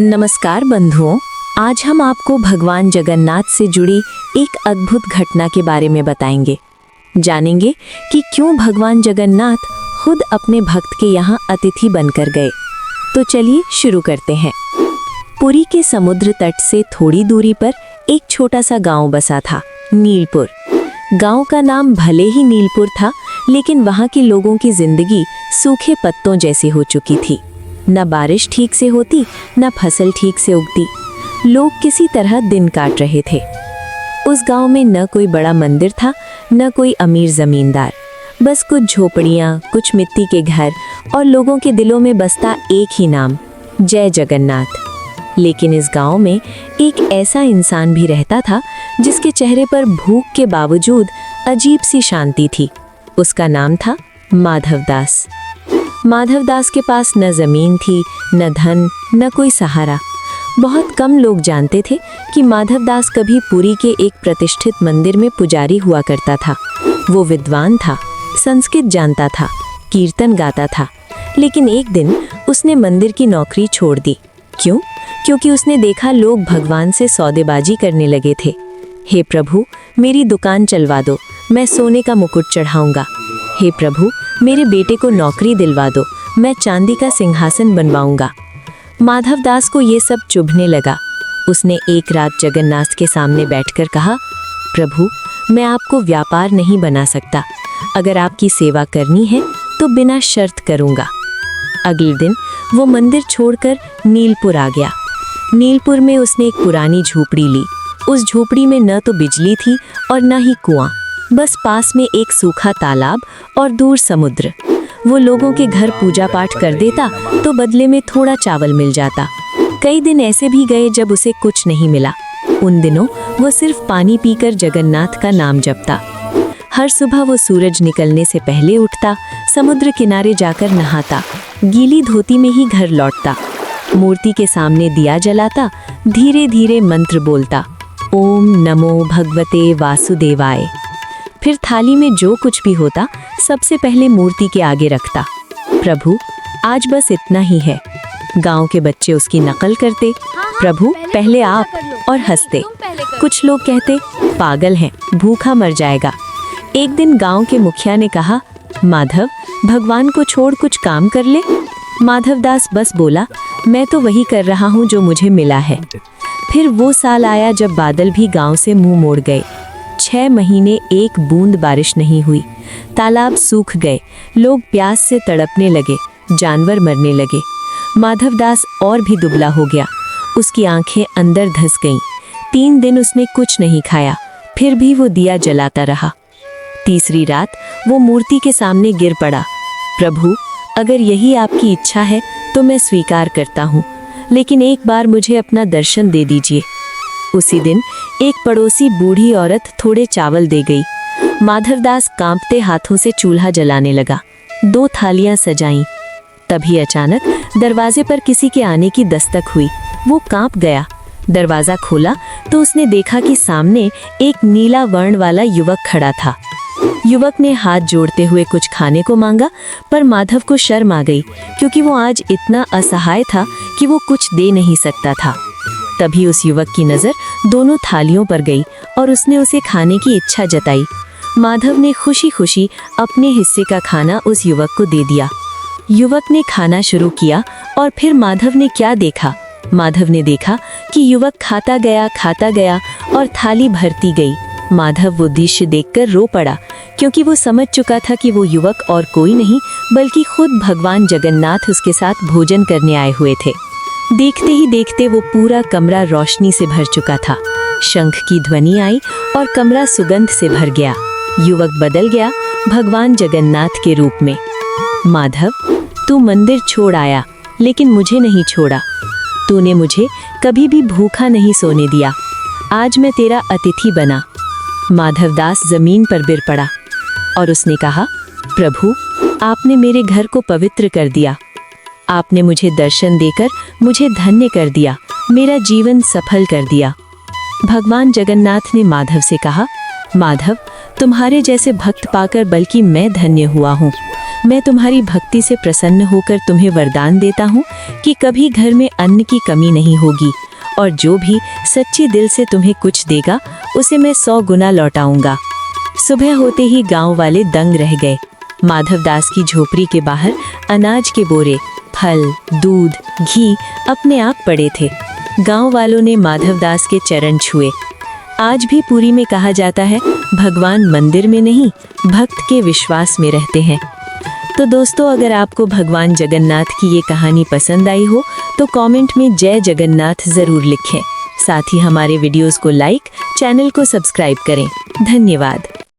नमस्कार बंधुओं, आज हम आपको भगवान जगन्नाथ से जुड़ी एक अद्भुत घटना के बारे में बताएंगे। जानेंगे कि क्यों भगवान जगन्नाथ खुद अपने भक्त के यहाँ अतिथि बनकर गए। तो चलिए शुरू करते हैं। पुरी के समुद्र तट से थोड़ी दूरी पर एक छोटा सा गांव बसा था, नीलपुर। गांव का नाम भले ही नीलपुर था, लेकिन वहां के लोगों की जिंदगी सूखे पत्तों जैसी हो चुकी थी। न बारिश ठीक से होती, न फसल ठीक से उगती। लोग किसी तरह दिन काट रहे थे। उस गांव में न कोई बड़ा मंदिर था, न कोई अमीर जमींदार। बस कुछ झोपड़ियां, कुछ मिट्टी के घर और लोगों के दिलों में बसता एक ही नाम, जय जगन्नाथ। लेकिन इस गांव में एक ऐसा इंसान भी रहता था जिसके चेहरे पर भूख के बावजूद अजीब सी शांति थी। उसका नाम था माधवदास। माधवदास के पास न जमीन थी, न धन, न कोई सहारा। बहुत कम लोग जानते थे कि माधवदास कभी पुरी के एक प्रतिष्ठित मंदिर में पुजारी हुआ करता था। वो विद्वान था, संस्कृत जानता था, कीर्तन गाता था। लेकिन एक दिन उसने मंदिर की नौकरी छोड़ दी। क्यों? क्योंकि उसने देखा लोग भगवान से सौदेबाजी करने लगे थे। हे प्रभु, मेरी दुकान चलवा दो, मैं सोने का मुकुट चढ़ाऊंगा। हे प्रभु, मेरे बेटे को नौकरी दिलवा दो, मैं चांदी का सिंहासन बनवाऊंगा। माधवदास को ये सब चुभने लगा। उसने एक रात जगन्नाथ के सामने बैठकर कहा, प्रभु, मैं आपको व्यापार नहीं बना सकता। अगर आपकी सेवा करनी है तो बिना शर्त करूंगा। अगले दिन वो मंदिर छोड़कर नीलपुर आ गया। नीलपुर में उसने एक पुरानी झोपड़ी ली। उस झोपड़ी में न तो बिजली थी और न ही कुआं, बस पास में एक सूखा तालाब और दूर समुद्र। वो लोगों के घर पूजा पाठ कर देता तो बदले में थोड़ा चावल मिल जाता। कई दिन ऐसे भी गए जब उसे कुछ नहीं मिला। उन दिनों वो सिर्फ पानी पीकर जगन्नाथ का नाम जपता। हर सुबह वो सूरज निकलने से पहले उठता, समुद्र किनारे जाकर नहाता, गीली धोती में ही घर लौटता, मूर्ति के सामने दिया जलाता, धीरे धीरे मंत्र बोलता, ओम नमो भगवते वासुदेवाय। फिर थाली में जो कुछ भी होता सबसे पहले मूर्ति के आगे रखता। प्रभु, आज बस इतना ही है। गांव के बच्चे उसकी नकल करते, प्रभु पहले आप, और हंसते। कुछ लोग कहते, पागल है, भूखा मर जाएगा। एक दिन गांव के मुखिया ने कहा, माधव, भगवान को छोड़ कुछ काम कर ले। माधवदास बस बोला, मैं तो वही कर रहा हूँ जो मुझे मिला है। फिर वो साल आया जब बादल भी गांव से मुंह मोड़ गए। 6 महीने एक बूंद बारिश नहीं हुई। तालाब सूख गए, लोग प्यास से तड़पने लगे, जानवर मरने लगे। माधवदास और भी दुबला हो गया, उसकी आंखें अंदर धंस गईं। 3 दिन उसने कुछ नहीं खाया, फिर भी वो दिया जलाता रहा। तीसरी रात वो मूर्ति के सामने गिर पड़ा। प्रभु, अगर यही आपकी इच्छा है तो मैं स्वीकार करता हूँ, लेकिन एक बार मुझे अपना दर्शन दे दीजिए। उसी दिन एक पड़ोसी बूढ़ी औरत थोड़े चावल दे गई। माधवदास कांपते हाथों से चूल्हा जलाने लगा, 2 थालियां सजाईं। तभी अचानक दरवाजे पर किसी के आने की दस्तक हुई। वो कांप गया। दरवाजा खोला तो उसने देखा कि सामने एक नीला वर्ण वाला युवक खड़ा था। युवक ने हाथ जोड़ते हुए कुछ खाने को मांगा, पर माधव को शर्म आ गई, क्योंकि वो आज इतना असहाय था कि वो कुछ दे नहीं सकता था। तभी उस युवक की नज़र दोनों थालियों पर गई और उसने उसे खाने की इच्छा जताई। माधव ने खुशी खुशी अपने हिस्से का खाना उस युवक को दे दिया। युवक ने खाना शुरू किया और फिर माधव ने क्या देखा? माधव ने देखा कि युवक खाता गया और थाली भरती गई। माधव वो दृश्य देखकर रो पड़ा, क्योंकि वो समझ चुका था कि वो युवक और कोई नहीं बल्कि खुद भगवान जगन्नाथ उसके साथ भोजन करने आए हुए थे। देखते ही देखते वो पूरा कमरा रोशनी से भर चुका था। शंख की ध्वनि आई और कमरा सुगंध से भर गया। युवक बदल गया भगवान जगन्नाथ के रूप में। माधव, तू मंदिर छोड़ आया, लेकिन मुझे नहीं छोड़ा। तूने मुझे कभी भी भूखा नहीं सोने दिया। आज मैं तेरा अतिथि बना। माधवदास जमीन पर गिर पड़ा और उसने कहा, प्रभु, आपने मेरे घर को पवित्र कर दिया। आपने मुझे दर्शन देकर मुझे धन्य कर दिया, मेरा जीवन सफल कर दिया। भगवान जगन्नाथ ने माधव से कहा, माधव, तुम्हारे जैसे भक्त पाकर बल्कि मैं धन्य हुआ हूँ। मैं तुम्हारी भक्ति से प्रसन्न होकर तुम्हें वरदान देता हूँ कि कभी घर में अन्न की कमी नहीं होगी और जो भी सच्ची दिल से तुम्हें कुछ देगा उसे मैं 100 गुना लौटाऊंगा। सुबह होते ही गांव वाले दंग रह गए। माधवदास की झोपड़ी के बाहर अनाज के बोरे, फल, दूध, घी अपने आप पड़े थे। गांव वालों ने माधवदास के चरण छुए। आज भी पुरी में कहा जाता है, भगवान मंदिर में नहीं, भक्त के विश्वास में रहते हैं। तो दोस्तों, अगर आपको भगवान जगन्नाथ की ये कहानी पसंद आई हो तो कमेंट में जय जगन्नाथ ज़रूर लिखें। साथ ही हमारे वीडियोस को लाइक, चैनल को सब्सक्राइब करें। धन्यवाद।